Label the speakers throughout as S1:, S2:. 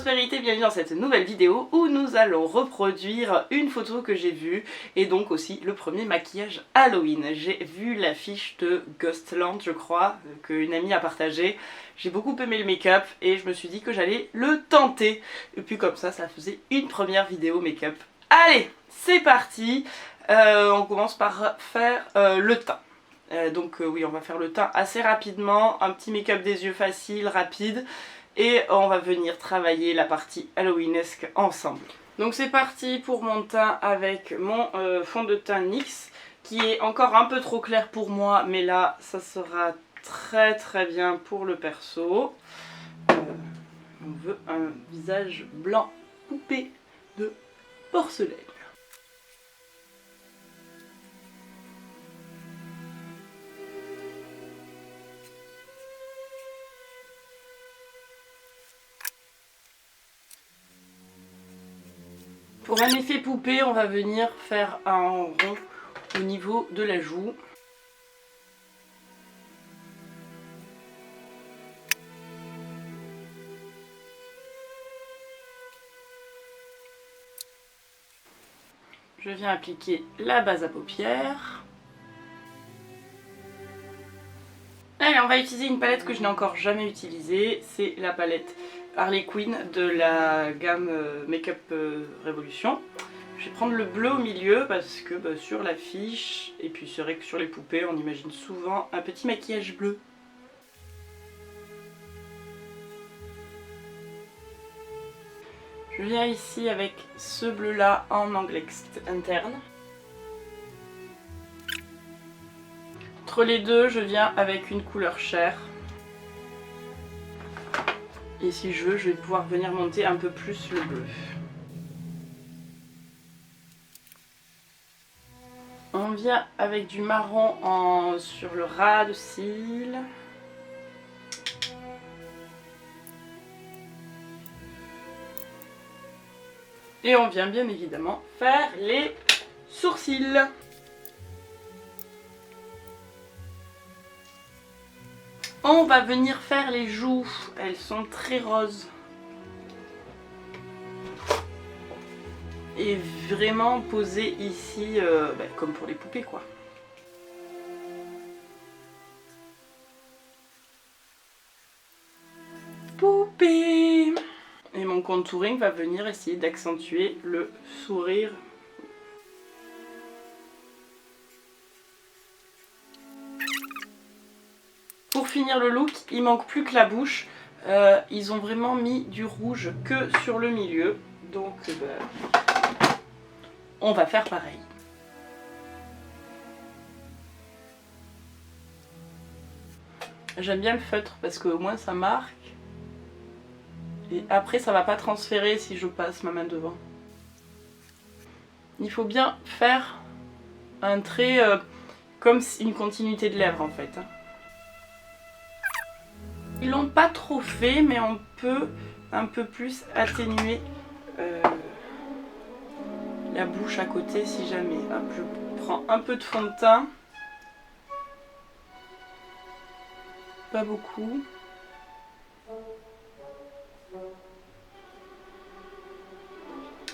S1: prospérité, bienvenue dans cette nouvelle vidéo où nous allons reproduire une photo que j'ai vue et donc aussi le premier maquillage Halloween. J'ai vu l'affiche de Ghostland, je crois, qu'une amie a partagé. J'ai beaucoup aimé le make-up et je me suis dit que j'allais le tenter. Et puis comme ça faisait une première vidéo make-up. Allez, c'est parti. On commence par faire le teint. Oui, on va faire le teint assez rapidement, un petit make-up des yeux facile, rapide. Et on va venir travailler la partie halloweenesque ensemble. Donc c'est parti pour mon teint avec mon fond de teint NYX qui est encore un peu trop clair pour moi, mais là ça sera très bien pour le perso. On veut un visage blanc poupée de porcelaine. Pour un effet poupée, on va venir faire un rond au niveau de la joue. Je viens appliquer la base à paupières. Allez, on va utiliser une palette que je n'ai encore jamais utilisée. C'est la palette Harley Quinn de la gamme Make-up Revolution. Je vais prendre le bleu au milieu parce que sur l'affiche, et puis c'est vrai que sur les poupées, on imagine souvent un petit maquillage bleu. Je viens ici avec ce bleu là en angle interne. Entre les deux, je viens avec une couleur chair. Et si je veux, je vais pouvoir venir monter un peu plus le bleu. On vient avec du marron sur le ras de cils. Et on vient bien évidemment faire les sourcils. On va venir faire les joues, elles sont très roses. Et vraiment poser ici, comme pour les poupées quoi. Poupée! Et mon contouring va venir essayer d'accentuer le sourire. Pour finir le look, il manque plus que la bouche. Ils ont vraiment mis du rouge que sur le milieu. Donc on va faire pareil. J'aime bien le feutre parce qu'au moins ça marque. Et après ça va pas transférer si je passe ma main devant. Il faut bien faire un trait comme une continuité de lèvres en fait. Ils l'ont pas trop fait, mais on peut un peu plus atténuer la bouche à côté si jamais. Hop, je prends un peu de fond de teint. Pas beaucoup.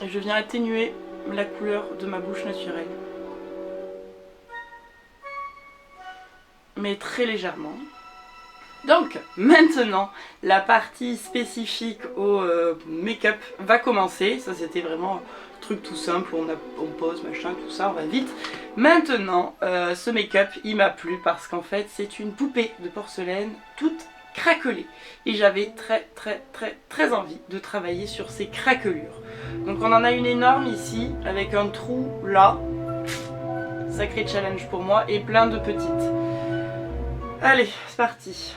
S1: Et je viens atténuer la couleur de ma bouche naturelle. Mais très légèrement. Donc maintenant la partie spécifique au make-up va commencer. Ça c'était vraiment un truc tout simple, on pose machin tout ça, on va vite. Maintenant ce make-up il m'a plu parce qu'en fait c'est une poupée de porcelaine toute craquelée. Et j'avais très envie de travailler sur ces craquelures. Donc on en a une énorme ici avec un trou là. Sacré challenge pour moi et plein de petites. Allez c'est parti.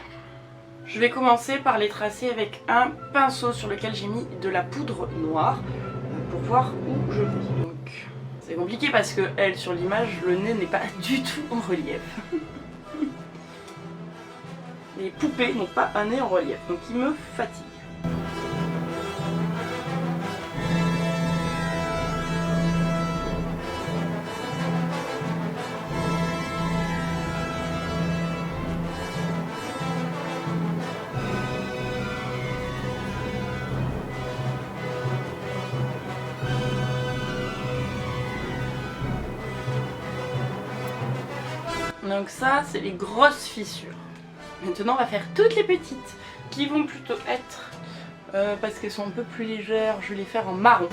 S1: Je vais commencer par les tracer avec un pinceau sur lequel j'ai mis de la poudre noire pour voir où je vais. Donc c'est compliqué parce que elle sur l'image le nez n'est pas du tout en relief. Les poupées n'ont pas un nez en relief donc il me fatigue. Donc ça, c'est les grosses fissures. Maintenant, on va faire toutes les petites, qui vont plutôt être, parce qu'elles sont un peu plus légères, je vais les faire en marron.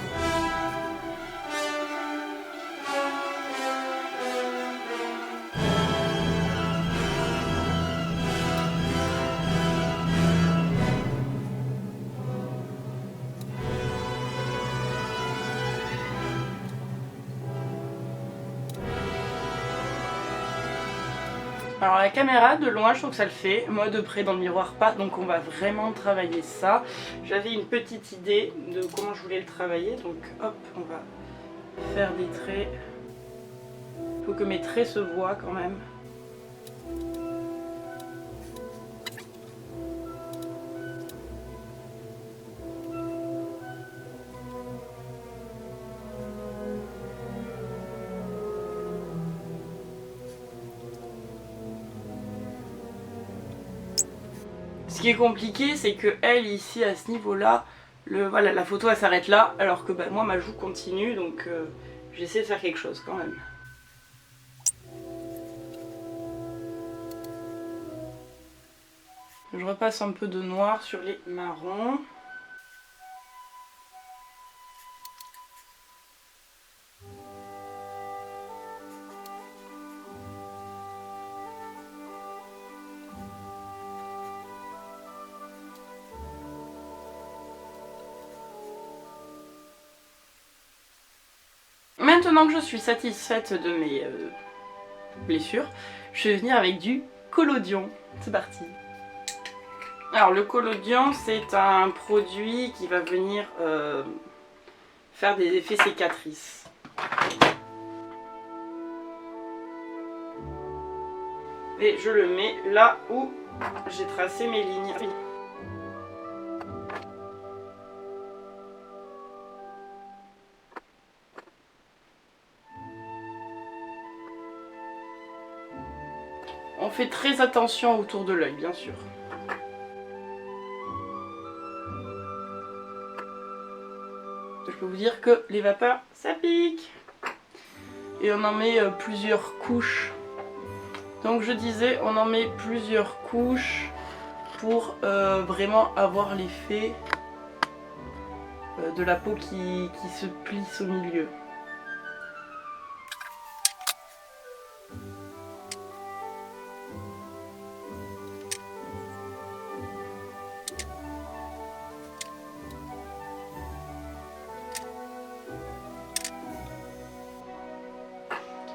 S1: Alors la caméra de loin je trouve que ça le fait, moi de près dans le miroir pas, donc on va vraiment travailler ça. J'avais une petite idée de comment je voulais le travailler, donc hop, on va faire des traits. Il faut que mes traits se voient quand même. Ce qui est compliqué, c'est que elle ici à ce niveau-là, voilà, la photo elle s'arrête là, alors que moi ma joue continue, donc j'essaie de faire quelque chose quand même. Je repasse un peu de noir sur les marrons. Maintenant que je suis satisfaite de mes blessures, je vais venir avec du collodion. C'est parti. Alors le collodion, c'est un produit qui va venir faire des effets cicatrices. Et je le mets là où j'ai tracé mes lignes. On fait très attention autour de l'œil, bien sûr. Je peux vous dire que les vapeurs, ça pique. Et on en met plusieurs couches. Donc je disais, on en met plusieurs couches pour vraiment avoir l'effet de la peau qui se plisse au milieu.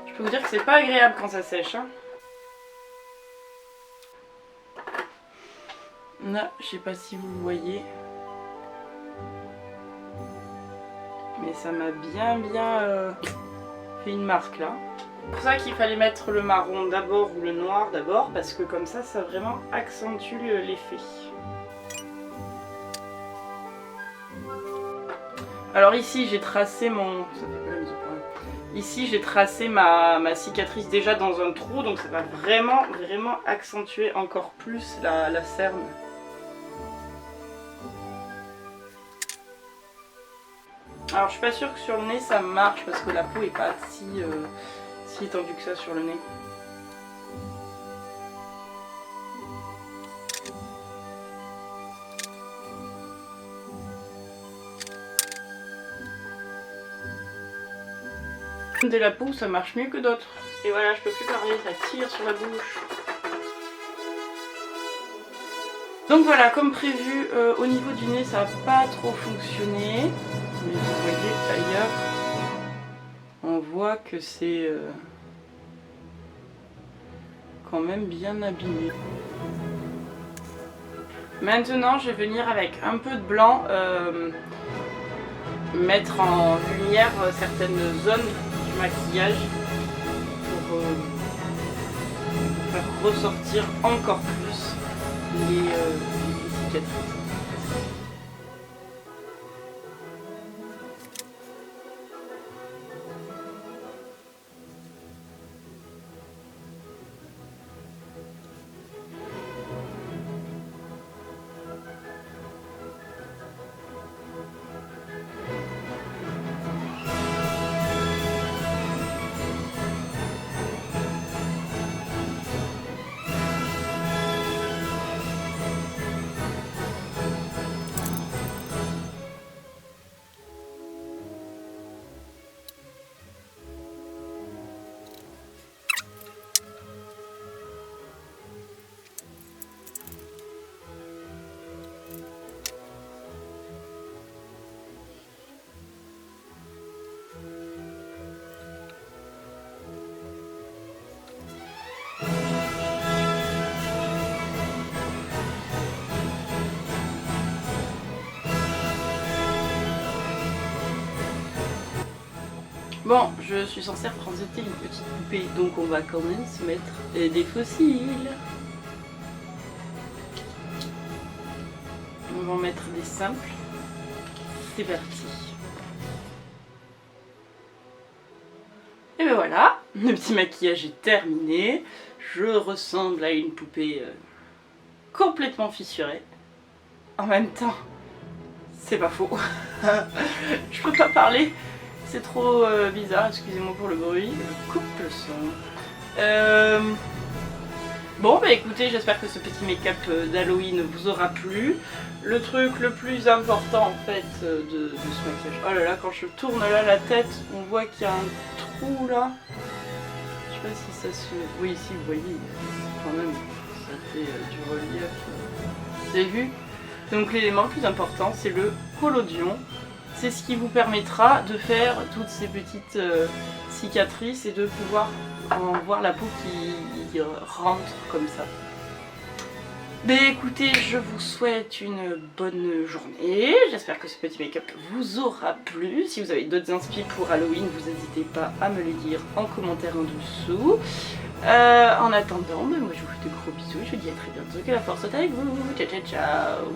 S1: Je peux vous dire que c'est pas agréable quand ça sèche. Hein. Là, je sais pas si vous le voyez. Mais ça m'a bien fait une marque là. C'est pour ça qu'il fallait mettre le marron d'abord ou le noir d'abord, parce que comme ça vraiment accentue l'effet. Alors ici j'ai tracé mon... Ça fait pas la mise au point. Ici j'ai tracé ma cicatrice déjà dans un trou, donc ça va vraiment accentuer encore plus la cerne. Alors je suis pas sûre que sur le nez ça marche parce que la peau est pas si étendue que ça sur le nez. De la peau ça marche mieux que d'autres. Et voilà, je peux plus parler, ça tire sur la bouche. Donc voilà, comme prévu, au niveau du nez ça n'a pas trop fonctionné. Mais vous voyez ailleurs, on voit que c'est quand même bien abîmé. Maintenant je vais venir avec un peu de blanc mettre en lumière certaines zones du maquillage pour faire ressortir encore plus les cicatrices. Bon, je suis censée représenter une petite poupée, donc on va quand même se mettre des fossiles. On va en mettre des simples. C'est parti. Et ben voilà, le petit maquillage est terminé. Je ressemble à une poupée complètement fissurée. En même temps, c'est pas faux. Je peux pas parler, c'est trop bizarre, excusez-moi pour le bruit. Je coupe le son. Bon bah écoutez, j'espère que ce petit make-up d'Halloween vous aura plu. Le truc le plus important en fait de ce maquillage. Oh là là, quand je tourne là la tête, on voit qu'il y a un trou là. Je sais pas si ça se... Oui, ici vous voyez, quand même, ça fait du relief. Vous avez vu? Donc l'élément le plus important, c'est le collodion. C'est ce qui vous permettra de faire toutes ces petites cicatrices et de pouvoir en voir la peau qui rentre comme ça. Mais écoutez, je vous souhaite une bonne journée. J'espère que ce petit make-up vous aura plu. Si vous avez d'autres inspi pour Halloween, vous n'hésitez pas à me le dire en commentaire en dessous. En attendant, moi je vous fais de gros bisous. Je vous dis à très bientôt. Que la force soit avec vous. Ciao ciao ciao.